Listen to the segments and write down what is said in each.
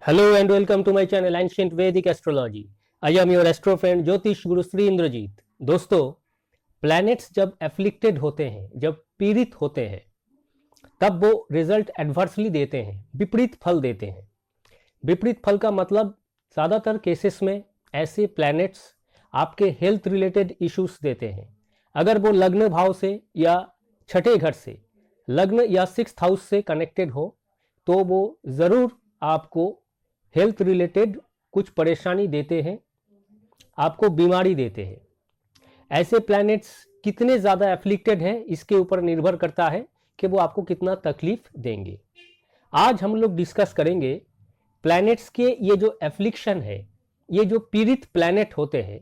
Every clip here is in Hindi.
Hello and welcome to my channel Ancient Vedic Astrology. I am your astro friend ज्योतिष गुरु श्री इंद्रजीत। दोस्तों, प्लैनेट्स जब एफ्लिक्टेड होते हैं, जब पीड़ित होते हैं, तब वो रिजल्ट एडवर्सली देते हैं, विपरीत फल देते हैं। विपरीत फल का मतलब ज़्यादातर केसेस में ऐसे प्लैनेट्स आपके हेल्थ रिलेटेड इश्यूज देते हैं। अगर वो लग्न भाव से या छठे घर से, लग्न या सिक्स्थ हाउस से कनेक्टेड हो, तो वो ज़रूर आपको हेल्थ रिलेटेड कुछ परेशानी देते हैं, आपको बीमारी देते हैं। ऐसे प्लैनेट्स कितने ज़्यादा एफ्लिक्टेड हैं, इसके ऊपर निर्भर करता है कि वो आपको कितना तकलीफ देंगे। आज हम लोग डिस्कस करेंगे प्लैनेट्स के ये जो एफ्लिक्शन है, ये जो पीड़ित प्लैनेट होते हैं,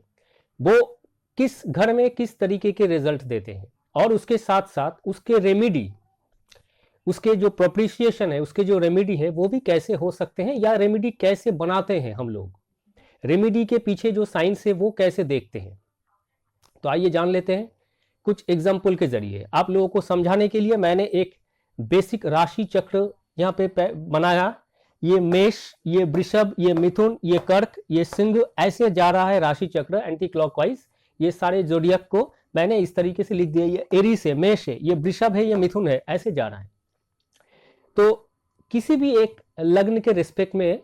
वो किस घर में किस तरीके के रिजल्ट देते हैं, और उसके साथ साथ उसके रेमेडी, उसके जो प्रोप्रिशिएशन है, उसके जो रेमेडी है, वो भी कैसे हो सकते हैं, या रेमेडी कैसे बनाते हैं हम लोग, रेमेडी के पीछे जो साइंस है वो कैसे देखते हैं। तो आइए जान लेते हैं कुछ एग्जाम्पल के जरिए। आप लोगों को समझाने के लिए मैंने एक बेसिक राशि चक्र यहाँ पे बनाया। ये मेष, ये वृषभ, ये मिथुन, ये कर्क, ये सिंह, ऐसे जा रहा है राशि चक्र एंटी क्लॉकवाइज। ये सारे जोडियक को मैंने इस तरीके से लिख दिया। ये एरीस है, मेष है, ये वृषभ है, ये मिथुन है, ऐसे जा रहा है। तो किसी भी एक लग्न के रिस्पेक्ट में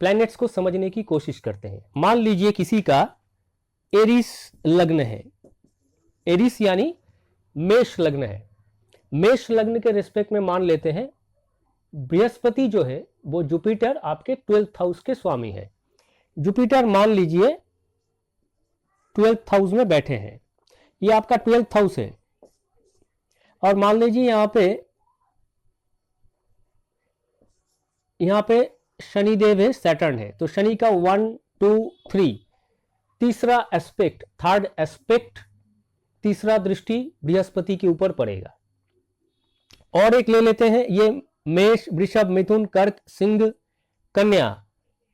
प्लैनेट्स को समझने की कोशिश करते हैं। मान लीजिए किसी का एरीस लग्न है, एरीस यानी मेष लग्न है। मेष लग्न के रिस्पेक्ट में मान लेते हैं बृहस्पति जो है वो जुपिटर आपके 12th हाउस के स्वामी है। जुपिटर मान लीजिए 12th हाउस में बैठे हैं, ये आपका 12th हाउस है। और मान लीजिए यहाँ पे शनिदेव है, सैटर्न है, तो शनि का 1, 2, 3 तीसरा एस्पेक्ट, थर्ड एस्पेक्ट, तीसरा दृष्टि बृहस्पति के ऊपर पड़ेगा। और एक ले लेते हैं, ये मेष, वृषभ, मिथुन, कर्क, सिंह, कन्या,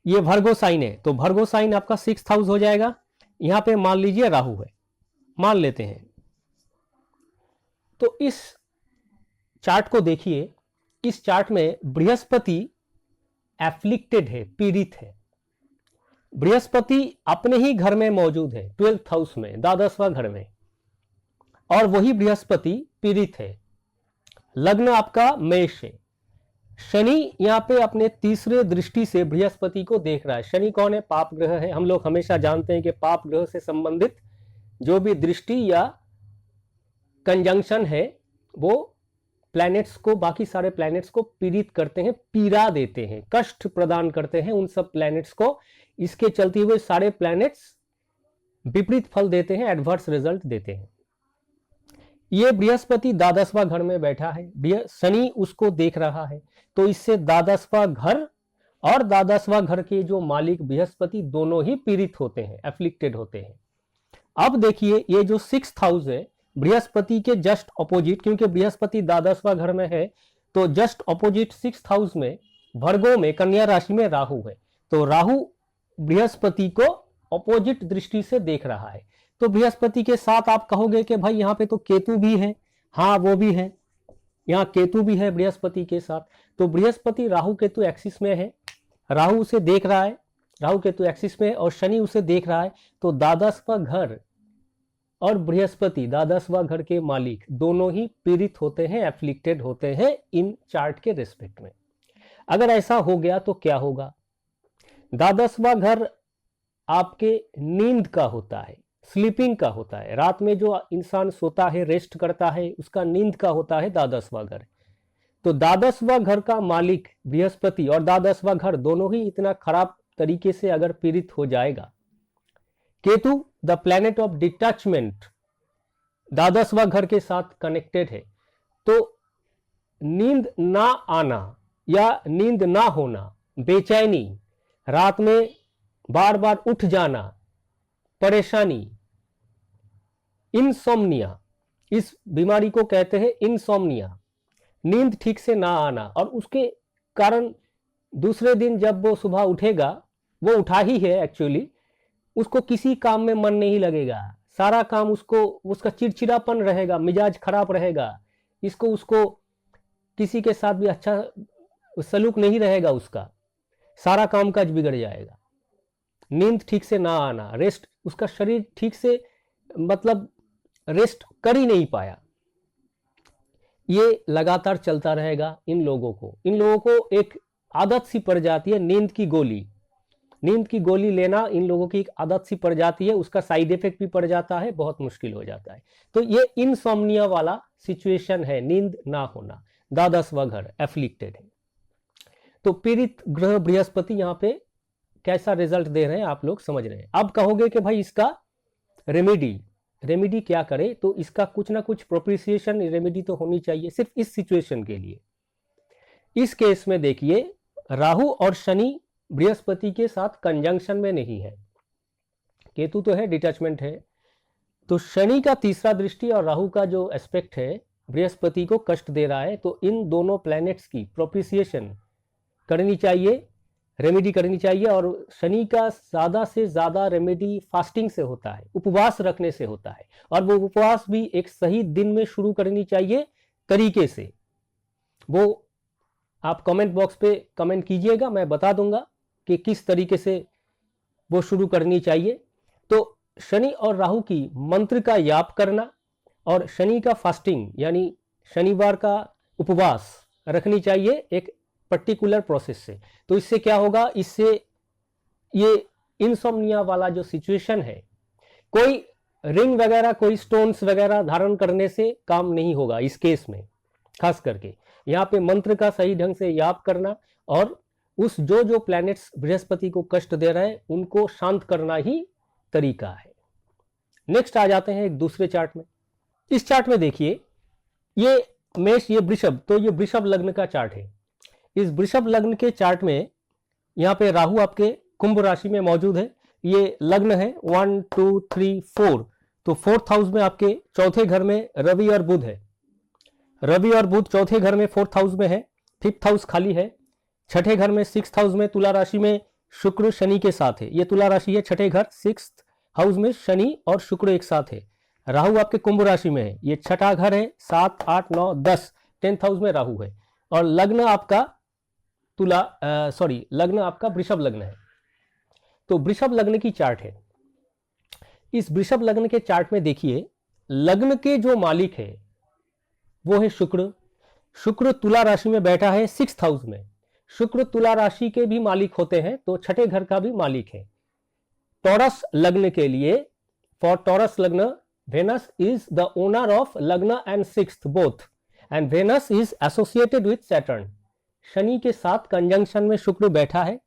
ये भर्गो साइन है, तो भर्गो साइन आपका 6th हाउस हो जाएगा। यहां पे मान लीजिए राहु है, मान लेते हैं। तो इस चार्ट को देखिए, इस चार्ट में बृहस्पति एफ्लिक्टेड है, पीड़ित है। बृहस्पति अपने ही घर में मौजूद है, 12th हाउस में, द्वादशवां घर में, और वही बृहस्पति पीड़ित है। लग्न आपका मेष है। शनि यहाँ पे अपने तीसरे दृष्टि से बृहस्पति को देख रहा है। शनि कौन है? पाप ग्रह है। हम लोग हमेशा जानते हैं कि पाप ग्रह से संबंधित जो भी दृष्टि या कंजंक्शन है वो प्लैनेट्स को, बाकी सारे प्लैनेट्स को पीड़ित करते हैं, पीड़ा देते हैं, कष्ट प्रदान करते हैं उन सब प्लैनेट्स को। इसके चलते हुए सारे प्लैनेट्स विपरीत फल देते हैं, एडवर्स रिजल्ट देते हैं। ये बृहस्पति द्वादशवां घर में बैठा है, शनि उसको देख रहा है, तो इससे द्वादशवां घर और द्वादशवां घर के जो मालिक बृहस्पति दोनों ही पीड़ित होते हैं, एफ्लिक्टेड होते हैं। अब देखिए, ये जो 6th हाउस है बृहस्पति के जस्ट ऑपोजिट, क्योंकि बृहस्पति द्वादशवां घर में है, तो जस्ट ऑपोजिट 6th हाउस में, भर्गो में, कन्या राशि में राहु है। तो राहु बृहस्पति को ऑपोजिट दृष्टि से देख रहा है। तो बृहस्पति के साथ आप कहोगे कि भाई यहाँ पे तो केतु भी है। हाँ, वो भी है, यहाँ केतु भी है बृहस्पति के साथ। तो बृहस्पति राहु केतु एक्सिस में है, राहु उसे देख रहा है, राहु केतु एक्सिस में, और शनि उसे देख रहा है। तो द्वादशवां घर और बृहस्पति, द्वादशवां घर के मालिक, दोनों ही पीड़ित होते हैं, एफ्लिक्टेड होते हैं इन चार्ट के रिस्पेक्ट में। अगर ऐसा हो गया तो क्या होगा? द्वादशवां घर आपके नींद का होता है, स्लीपिंग का होता है। रात में जो इंसान सोता है, रेस्ट करता है, उसका नींद का होता है द्वादशवां घर। तो द्वादशवां घर का मालिक बृहस्पति और द्वादशवां घर दोनों ही इतना खराब तरीके से अगर पीड़ित हो जाएगा। Ketu the planet of detachment द्वादशवां घर के साथ कनेक्टेड है, तो नींद ना आना या नींद ना होना, बेचैनी, रात में बार बार उठ जाना, परेशानी, इंसोम्निया, इस बीमारी को कहते हैं इंसोम्निया, नींद ठीक से ना आना। और उसके कारण दूसरे दिन जब वो सुबह उठेगा, वो उठा ही है एक्चुअली, उसको किसी काम में मन नहीं लगेगा, सारा काम उसको, उसका चिड़चिड़ापन रहेगा, मिजाज खराब रहेगा, उसको किसी के साथ भी अच्छा सलूक नहीं रहेगा उसका। सारा काम काज बिगड़ जाएगा। नींद ठीक से ना आना, रेस्ट, उसका शरीर ठीक से मतलब रेस्ट कर ही नहीं पाया, ये लगातार चलता रहेगा। इन लोगों को एक आदत सी पड़ जाती है, नींद की गोली लेना इन लोगों की एक आदत सी पड़ जाती है, उसका साइड इफेक्ट भी पड़ जाता है, बहुत मुश्किल हो जाता है। तो ये इनसोम्निया वाला सिचुएशन है, नींद ना होना, द्वादशवा घर एफ्लिक्टेड है। तो पीड़ित ग्रह बृहस्पति यहाँ पे कैसा रिजल्ट दे रहे हैं आप लोग समझ रहे हैं। अब कहोगे कि भाई इसका रेमेडी क्या करे, तो इसका कुछ ना कुछ प्रोपिशिएशन रेमेडी तो होनी चाहिए सिर्फ इस सिचुएशन के लिए। इस केस में देखिए, राहु और शनि बृहस्पति के साथ कंजंक्शन में नहीं है, केतु तो है, डिटैचमेंट है, तो शनि का तीसरा दृष्टि और राहु का जो एस्पेक्ट है बृहस्पति को कष्ट दे रहा है। तो इन दोनों प्लैनेट्स की प्रोपिशिएशन करनी चाहिए, रेमेडी करनी चाहिए। और शनि का ज़्यादा से ज़्यादा रेमेडी फास्टिंग से होता है, उपवास रखने से होता है, और वो उपवास भी एक सही दिन में शुरू करनी चाहिए तरीके से। वो आप कमेंट बॉक्स पे कमेंट कीजिएगा, मैं बता दूंगा कि किस तरीके से वो शुरू करनी चाहिए। तो शनि और राहु की मंत्र का याप करना और शनि का फास्टिंग यानी शनिवार का उपवास रखनी चाहिए एक पर्टिकुलर प्रोसेस से। तो इससे क्या होगा, इससे ये इनसोम्निया वाला जो सिचुएशन है, कोई रिंग वगैरह, कोई स्टोन्स वगैरह धारण करने से काम नहीं होगा इस केस में। खास करके यहाँ पे मंत्र का सही ढंग से याप करना और उस जो प्लैनेट्स बृहस्पति को कष्ट दे रहे हैं उनको शांत करना ही तरीका है। नेक्स्ट आ जाते हैं एक दूसरे चार्ट में। इस चार्ट में देखिए, ये मेष, ये वृषभ, तो ये वृषभ लग्न का चार्ट है। इस वृषभ लग्न के चार्ट में यहाँ पे राहु आपके कुंभ राशि में मौजूद है। ये लग्न है 1 2 3 4, तो 4th हाउस में आपके चौथे घर में रवि और बुध है। रवि और बुध चौथे घर में 4th हाउस में है, 5th हाउस खाली है। छठे घर में 6th हाउस में तुला राशि में शुक्र शनि के साथ है। ये तुला राशि है, छठे घर 6th हाउस में शनि और शुक्र एक साथ है। राहु आपके कुंभ राशि में है, ये छठा घर है, 7 8 9 10, 10th हाउस में राहु है। और लग्न आपका लग्न आपका वृषभ लग्न है। तो वृषभ लग्न की चार्ट है। इस वृषभ लग्न के चार्ट में देखिए, लग्न के जो मालिक है वो है शुक्र। शुक्र तुला राशि में बैठा है 6th हाउस में। शुक्र तुला राशि के भी मालिक होते हैं, तो छठे घर का भी मालिक है। टॉरस लग्न के लिए, for Taurus lagna, Venus is the owner of lagna and 6th both, and Venus is associated with Saturn. Shani के साथ कंजंक्शन में शुक्र बैठा है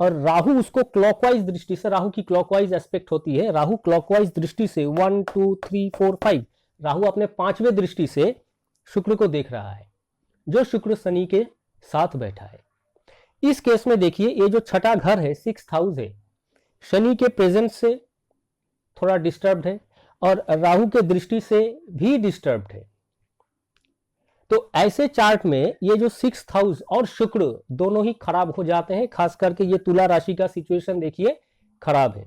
और राहु उसको क्लॉकवाइज दृष्टि से, राहु की क्लॉकवाइज एस्पेक्ट होती है, राहु क्लॉकवाइज दृष्टि से 1 2 3 4 5, राहु अपने 5वें दृष्टि से शुक्र को देख रहा है, जो शुक्र शनि के साथ बैठा है। इस केस में देखिए, ये जो छठा घर है 6th हाउस है, शनि के प्रेजेंस से थोड़ा डिस्टर्ब्ड है और राहु के दृष्टि से भी डिस्टर्ब्ड है। तो ऐसे चार्ट में ये जो 6th हाउस और शुक्र दोनों ही खराब हो जाते हैं। खास करके ये तुला राशि का सिचुएशन देखिए खराब है।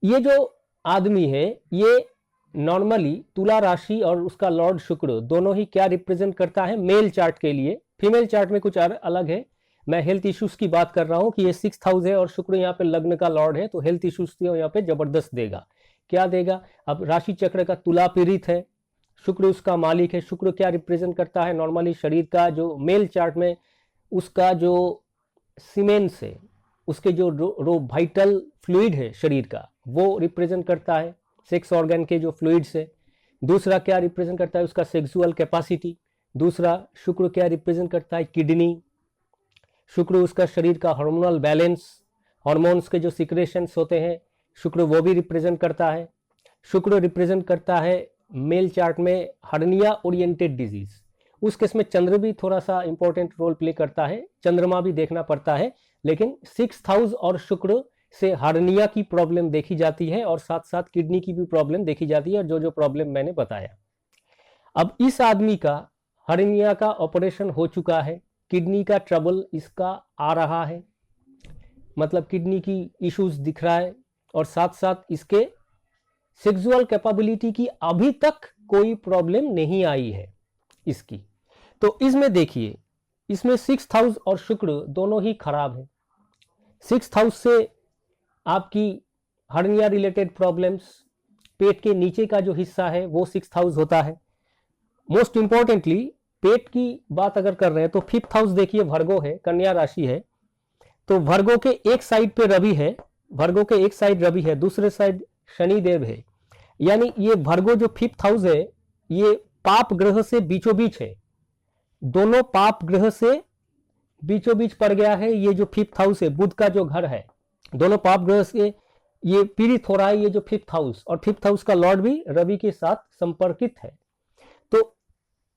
ये जो आदमी है ये नॉर्मली तुला राशि और उसका लॉर्ड शुक्र दोनों ही क्या रिप्रेजेंट करता है मेल चार्ट के लिए। फीमेल चार्ट में कुछ अलग है। मैं हेल्थ इश्यूज की बात कर रहा हूं कि ये 6th हाउस है और शुक्र यहाँ पे लग्न का लॉर्ड है, तो हेल्थ इश्यूज यहाँ पे जबरदस्त देगा। क्या देगा? अब राशि चक्र का तुला पीड़ित है, शुक्र उसका मालिक है। शुक्र क्या रिप्रेजेंट करता है? नॉर्मली शरीर का जो मेल चार्ट में उसका जो सीमेंस है, उसके जो वाइटल फ्लूइड है शरीर का, वो रिप्रेजेंट करता है सेक्स ऑर्गन के जो फ्लूइड्स है। दूसरा क्या रिप्रेजेंट करता है? उसका सेक्सुअल कैपेसिटी। दूसरा शुक्र क्या रिप्रेजेंट करता है? किडनी। शुक्र उसका शरीर का हार्मोनल बैलेंस, हार्मोन्स के जो सिक्रेशंस होते हैं, शुक्र वो भी रिप्रेजेंट करता है। शुक्र रिप्रेजेंट करता है मेल चार्ट में हर्निया ओरिएंटेड डिजीज। उस केस में चंद्र भी थोड़ा सा इंपॉर्टेंट रोल प्ले करता है, चंद्रमा भी देखना पड़ता है, लेकिन 6th हाउस और शुक्र से हर्निया की प्रॉब्लम देखी जाती है और साथ साथ किडनी की भी प्रॉब्लम देखी जाती है, और जो प्रॉब्लम मैंने बताया। अब इस आदमी का हर्निया का ऑपरेशन हो चुका है, किडनी का ट्रबल इसका आ रहा है, मतलब किडनी की इश्यूज दिख रहा है, और साथ साथ इसके सेक्सुअल कैपेबिलिटी की अभी तक कोई प्रॉब्लम नहीं आई है इसकी। तो इसमें देखिए इसमें 6th हाउस और शुक्र दोनों ही खराब है। 6th हाउस से आपकी हर्निया रिलेटेड प्रॉब्लम्स, पेट के नीचे का जो हिस्सा है वो 6th हाउस होता है। मोस्ट इंपॉर्टेंटली पेट की बात अगर कर रहे हैं तो 5th हाउस देखिए भर्गो है, कन्या राशि है, तो भर्गो के एक साइड पे रवि है, भर्गो के एक साइड रवि है, दूसरे साइड शनि देव है, यानी ये भर्गो जो 5th हाउस है ये पाप ग्रह से बीचों बीच है, दोनों पाप ग्रह से बीचों बीच पड़ गया है। ये जो 5th हाउस है बुध का जो घर है, दोनों पाप ग्रह से ये पीड़ित हो रहा है, ये जो 5th हाउस, और 5th हाउस का लॉर्ड भी रवि के साथ संपर्कित है। तो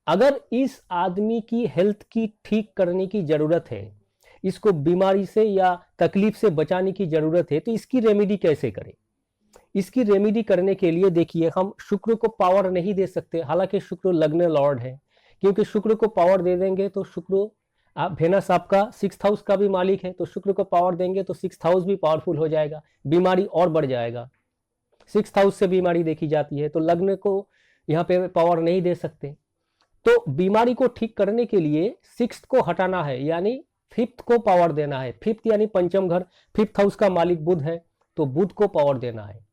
अगर इस आदमी की हेल्थ की ठीक करने की जरूरत है, इसको बीमारी से या तकलीफ से बचाने की जरूरत है, तो इसकी रेमेडी कैसे करें? इसकी रेमेडी करने के लिए देखिए हम शुक्र को पावर नहीं दे सकते, हालांकि शुक्र लग्न लॉर्ड है, क्योंकि शुक्र को पावर दे देंगे तो शुक्र आप भेनस आपका 6th हाउस का भी मालिक है, तो शुक्र को पावर देंगे तो 6th हाउस भी पावरफुल हो जाएगा, बीमारी और बढ़ जाएगा। 6th हाउस से बीमारी देखी जाती है, तो लग्न को यहाँ पे पावर नहीं दे सकते। तो बीमारी को ठीक करने के लिए 6th को हटाना है, यानी 5th को पावर देना है। 5th यानी पंचम घर, 5th हाउस का मालिक बुध है, तो बुध को पावर देना है।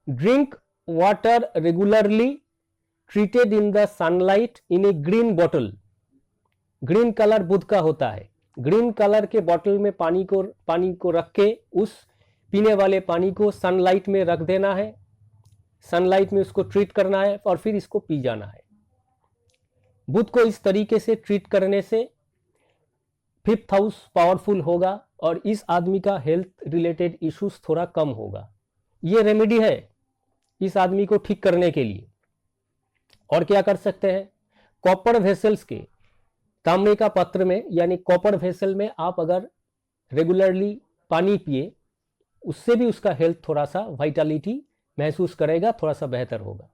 Drink water regularly treated in the sunlight in a green bottle. Green colour Budh का होता है, ग्रीन कलर के बॉटल में पानी को रख के उस पीने वाले पानी को सनलाइट में रख देना है, सनलाइट में उसको ट्रीट करना है और फिर इसको पी जाना है। बुध को इस तरीके से ट्रीट करने से 5th हाउस पावरफुल होगा और इस आदमी का हेल्थ रिलेटेड इश्यूज थोड़ा कम होगा। ये रेमेडी है इस आदमी को ठीक करने के लिए। और क्या कर सकते हैं? कॉपर वेसल्स के, तांबे का पात्र में यानी कॉपर वेसल में आप अगर रेगुलरली पानी पिए, उससे भी उसका हेल्थ थोड़ा सा वाइटलिटी महसूस करेगा, थोड़ा सा बेहतर होगा।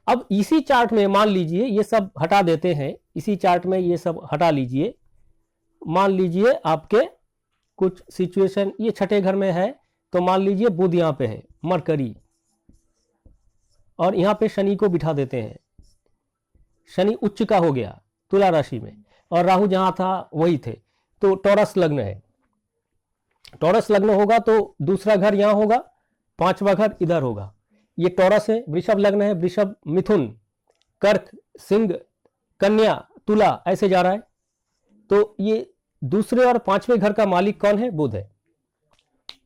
अब इसी चार्ट में मान लीजिए, ये सब हटा देते हैं, इसी चार्ट में ये सब हटा लीजिए, मान लीजिए आपके कुछ सिचुएशन ये 6ठे घर में है, तो मान लीजिए बुध यहाँ पे है, मरकरी, और यहाँ पे शनि को बिठा देते हैं, शनि उच्च का हो गया तुला राशि में, और राहु जहां था वही थे, तो टॉरस लग्न है। टॉरस लग्न होगा तो दूसरा घर यहां होगा, 5वां घर इधर होगा। ये टॉरस है, वृषभ लग्न है, वृषभ, मिथुन, कर्क, सिंह, कन्या, तुला, ऐसे जा रहा है। तो ये दूसरे और 5वें घर का मालिक कौन है? बुध है।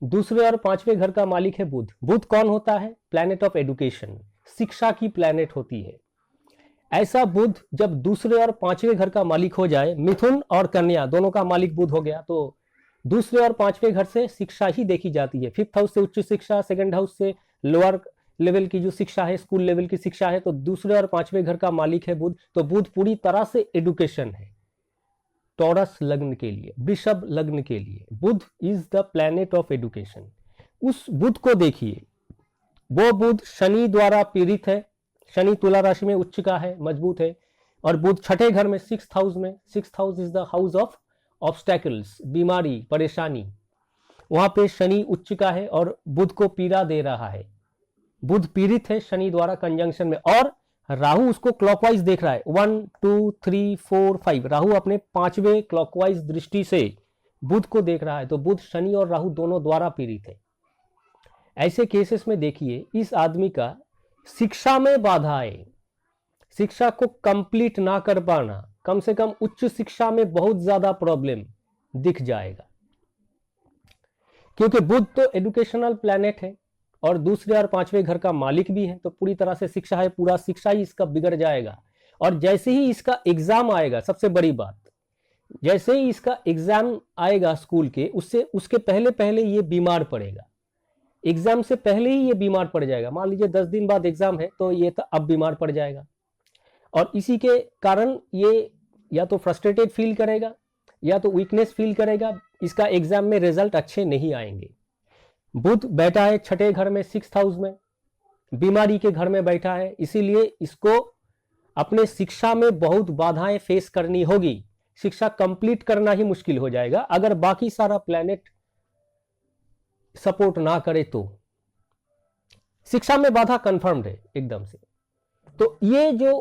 दूसरे और 5वें घर का मालिक है बुध। बुध कौन होता है? प्लैनेट ऑफ एडुकेशन, शिक्षा की प्लैनेट होती है। ऐसा बुध जब दूसरे और 5वें घर का मालिक हो जाए, मिथुन और कन्या दोनों का मालिक बुध हो गया, तो दूसरे और 5वें घर से शिक्षा ही देखी जाती है। 5th हाउस से उच्च शिक्षा, 2nd हाउस से लोअर लेवल की जो शिक्षा है, स्कूल लेवल की शिक्षा है, तो दूसरे और 5वें घर का मालिक है बुध। तो बुध पूरी तरह से एडुकेशन है। टॉरस लग्न के लिए, वृषभ लग्न के लिए Budh is the planet of education. उस बुध को देखिए, वो बुध शनि द्वारा पीड़ित है, शनि तुला राशि में उच्च का है, मजबूत है, और बुध 6ठे घर में 6th हाउस में, 6th house is the house of obstacles, बीमारी, परेशानी, वहां पे शनि उच्च का है और बुध को पीड़ा दे रहा है। बुध पीड़ित है शनि द्वारा कंजंक्शन में, और राहु उसको क्लॉकवाइज देख रहा है, 1 2 3 4 5, राहु अपने 5वें क्लॉकवाइज दृष्टि से बुध को देख रहा है। तो बुध शनि और राहु दोनों द्वारा पीड़ित है। ऐसे केसेस में देखिए इस आदमी का शिक्षा में बाधाएं, शिक्षा को कंप्लीट ना कर पाना, कम से कम उच्च शिक्षा में बहुत ज्यादा प्रॉब्लम दिख जाएगा, क्योंकि बुध तो एजुकेशनल प्लैनेट है और दूसरे और 5वें घर का मालिक भी है, तो पूरी तरह से शिक्षा है, पूरा शिक्षा ही इसका बिगड़ जाएगा। और जैसे ही इसका एग्जाम आएगा, सबसे बड़ी बात, जैसे ही इसका एग्जाम आएगा स्कूल के, उसके पहले पहले ये बीमार पड़ेगा। एग्जाम से पहले ही ये बीमार पड़ जाएगा। मान लीजिए 10 दिन बाद एग्जाम है, तो ये तो अब बीमार पड़ जाएगा, और इसी के कारण ये या तो फ्रस्ट्रेटेड फील करेगा या तो वीकनेस फील करेगा, इसका एग्जाम में रिजल्ट अच्छे नहीं आएंगे। बुध बैठा है 6ठे घर में, 6th हाउस में, बीमारी के घर में बैठा है, इसीलिए इसको अपने शिक्षा में बहुत बाधाएं फेस करनी होगी। शिक्षा कंप्लीट करना ही मुश्किल हो जाएगा अगर बाकी सारा प्लैनेट सपोर्ट ना करे तो। शिक्षा में बाधा कंफर्म्ड है एकदम से। तो ये जो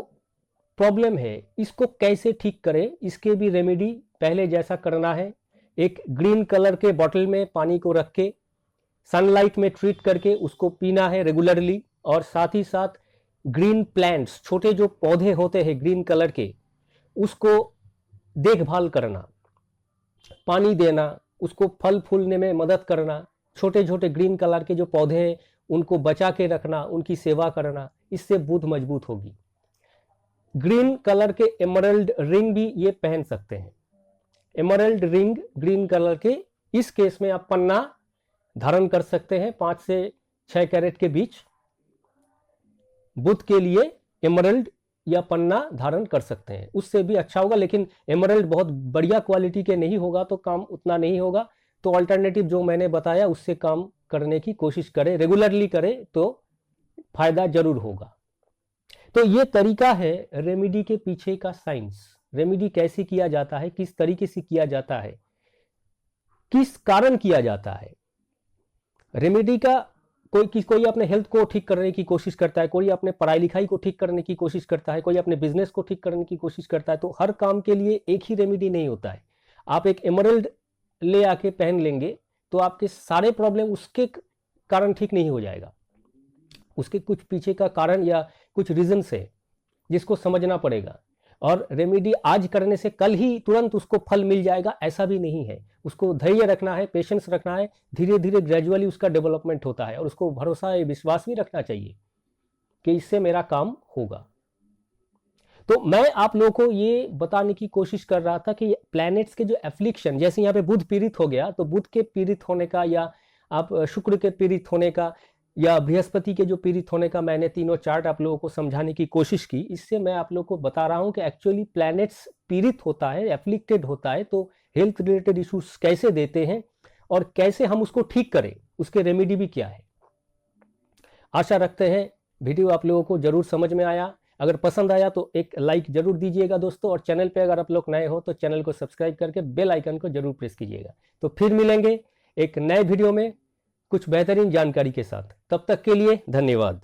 प्रॉब्लम है इसको कैसे ठीक करें, इसके भी रेमेडी पहले जैसा करना है। एक ग्रीन कलर के बॉटल में पानी को रख के सनलाइट में ट्रीट करके उसको पीना है रेगुलरली, और साथ ही साथ ग्रीन प्लांट्स, छोटे जो पौधे होते हैं ग्रीन कलर के, उसको देखभाल करना, पानी देना, उसको फल फूलने में मदद करना। छोटे छोटे ग्रीन कलर के जो पौधे हैं उनको बचा के रखना, उनकी सेवा करना, इससे बुद्ध मजबूत होगी। ग्रीन कलर के एमरल्ड रिंग भी ये पहन सकते हैं। एमरल्ड रिंग ग्रीन कलर के, इस केस में आप पन्ना धारण कर सकते हैं 5 से 6 कैरेट के बीच। बुद्ध के लिए एमरल्ड या पन्ना धारण कर सकते हैं, उससे भी अच्छा होगा। लेकिन एमरल्ड बहुत बढ़िया क्वालिटी के नहीं होगा तो काम उतना नहीं होगा। तो अल्टरनेटिव जो मैंने बताया उससे काम करने की कोशिश करें, रेगुलरली करें तो फायदा जरूर होगा। तो ये तरीका है रेमेडी के पीछे का साइंस। रेमेडी कैसे किया जाता है, किस तरीके से किया जाता है, किस कारण किया जाता है। रेमेडी का कोई अपने हेल्थ को ठीक करने की कोशिश करता है, कोई अपने पढ़ाई लिखाई को ठीक करने की कोशिश करता है, कोई अपने बिजनेस को ठीक करने की कोशिश करता है। तो हर काम के लिए एक ही रेमेडी नहीं होता है। आप एक एमरल्ड ले आके पहन लेंगे तो आपके सारे प्रॉब्लम उसके कारण ठीक नहीं हो जाएगा। उसके कुछ पीछे का कारण या कुछ रीजन है जिसको समझना पड़ेगा। और रेमेडी आज करने से कल ही तुरंत उसको फल मिल जाएगा ऐसा भी नहीं है। उसको धैर्य रखना है, पेशेंस रखना है, धीरे धीरे ग्रेजुअली उसका डेवलपमेंट होता है। और उसको भरोसा या विश्वास भी रखना चाहिए कि इससे मेरा काम होगा। तो मैं आप लोगों को ये बताने की कोशिश कर रहा था कि प्लैनेट्स के जो एफ्लिक्शन, जैसे यहाँ पे बुध पीड़ित हो गया तो बुध के पीड़ित होने का, या आप शुक्र के पीड़ित होने का, या बृहस्पति के जो पीड़ित होने का, मैंने तीनों चार्ट आप लोगों को समझाने की कोशिश की। इससे मैं आप लोगों को बता रहा हूं कि एक्चुअली प्लैनेट्स पीड़ित होता है, एफ्लिक्टेड होता है, तो हेल्थ रिलेटेड इश्यूज कैसे देते हैं और कैसे हम उसको ठीक करें, उसके रेमेडी भी क्या है। आशा रखते हैं वीडियो आप लोगों को जरूर समझ में आया। अगर पसंद आया तो एक लाइक जरूर दीजिएगा दोस्तों, और चैनल पे अगर आप लोग नए हो तो चैनल को सब्सक्राइब करके बेल आइकन को जरूर प्रेस कीजिएगा। तो फिर मिलेंगे एक नए वीडियो में कुछ बेहतरीन जानकारी के साथ। तब तक के लिए धन्यवाद।